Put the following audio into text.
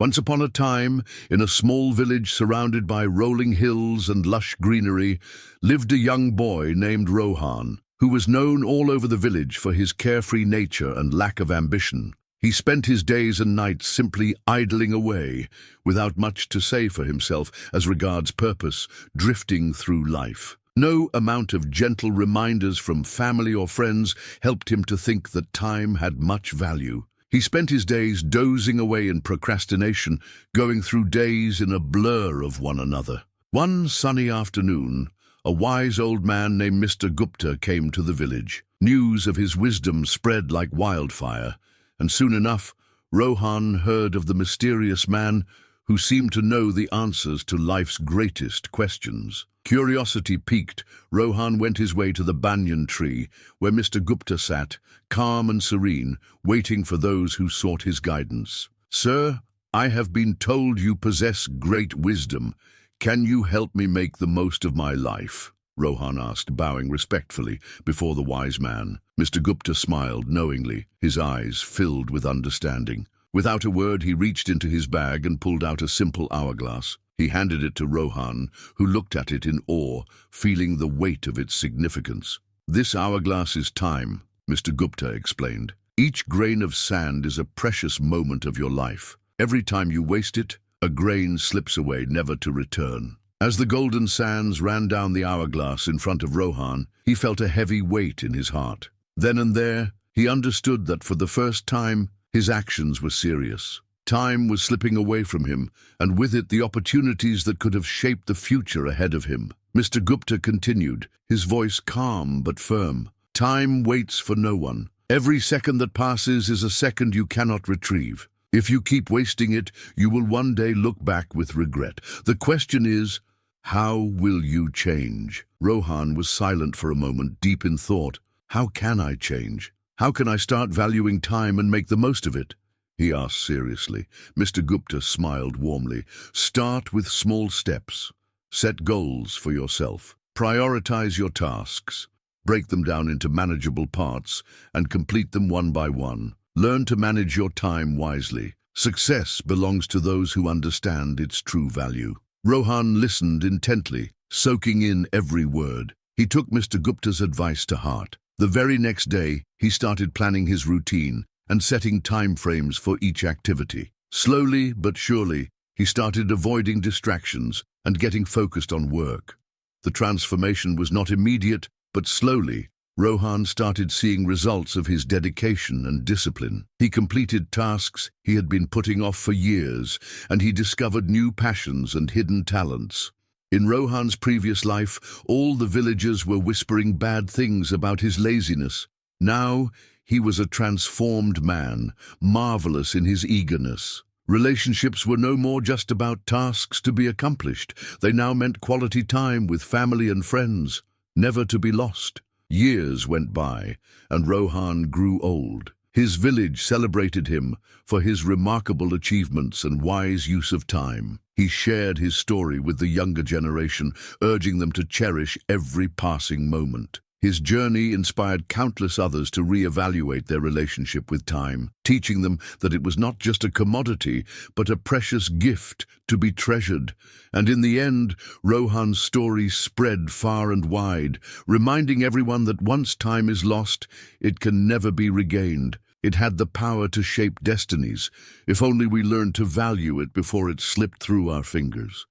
Once upon a time, in a small village surrounded by rolling hills and lush greenery, lived a young boy named Rohan, who was known all over the village for his carefree nature and lack of ambition. He spent his days and nights simply idling away, without much to say for himself as regards purpose, drifting through life. No amount of gentle reminders from family or friends helped him to think that time had much value. He spent his days dozing away in procrastination, going through days in a blur of one another. One sunny afternoon, a wise old man named Mr. Gupta came to the village. News of his wisdom spread like wildfire, and soon enough, Rohan heard of the mysterious man who seemed to know the answers to life's greatest questions. Curiosity piqued, Rohan went his way to the banyan tree, where Mr. Gupta sat, calm and serene, waiting for those who sought his guidance. "Sir, I have been told you possess great wisdom. Can you help me make the most of my life?" Rohan asked, bowing respectfully before the wise man. Mr. Gupta smiled knowingly, his eyes filled with understanding. Without a word, he reached into his bag and pulled out a simple hourglass. He handed it to Rohan, who looked at it in awe, feeling the weight of its significance. "This hourglass is time," Mr. Gupta explained. "Each grain of sand is a precious moment of your life. Every time you waste it, a grain slips away, never to return." As the golden sands ran down the hourglass in front of Rohan, he felt a heavy weight in his heart. Then and there, he understood that for the first time, his actions were serious. Time was slipping away from him, and with it the opportunities that could have shaped the future ahead of him. Mr. Gupta continued, his voice calm but firm. "Time waits for no one. Every second that passes is a second you cannot retrieve. If you keep wasting it, you will one day look back with regret. The question is, how will you change?" Rohan was silent for a moment, deep in thought. "How can I change? How can I start valuing time and make the most of it?" he asked seriously. Mr. Gupta smiled warmly. "Start with small steps. Set goals for yourself. Prioritize your tasks. Break them down into manageable parts and complete them one by one. Learn to manage your time wisely. Success belongs to those who understand its true value." Rohan listened intently, soaking in every word. He took Mr. Gupta's advice to heart. The very next day, he started planning his routine and setting time frames for each activity. Slowly but surely, he started avoiding distractions and getting focused on work. The transformation was not immediate, but slowly, Rohan started seeing results of his dedication and discipline. He completed tasks he had been putting off for years, and he discovered new passions and hidden talents. In Rohan's previous life, all the villagers were whispering bad things about his laziness. Now, he was a transformed man, marvelous in his eagerness. Relationships were no more just about tasks to be accomplished. They now meant quality time with family and friends, never to be lost. Years went by, and Rohan grew old. His village celebrated him for his remarkable achievements and wise use of time. He shared his story with the younger generation, urging them to cherish every passing moment. His journey inspired countless others to reevaluate their relationship with time, teaching them that it was not just a commodity, but a precious gift to be treasured. And in the end, Rohan's story spread far and wide, reminding everyone that once time is lost, it can never be regained. It had the power to shape destinies, if only we learned to value it before it slipped through our fingers.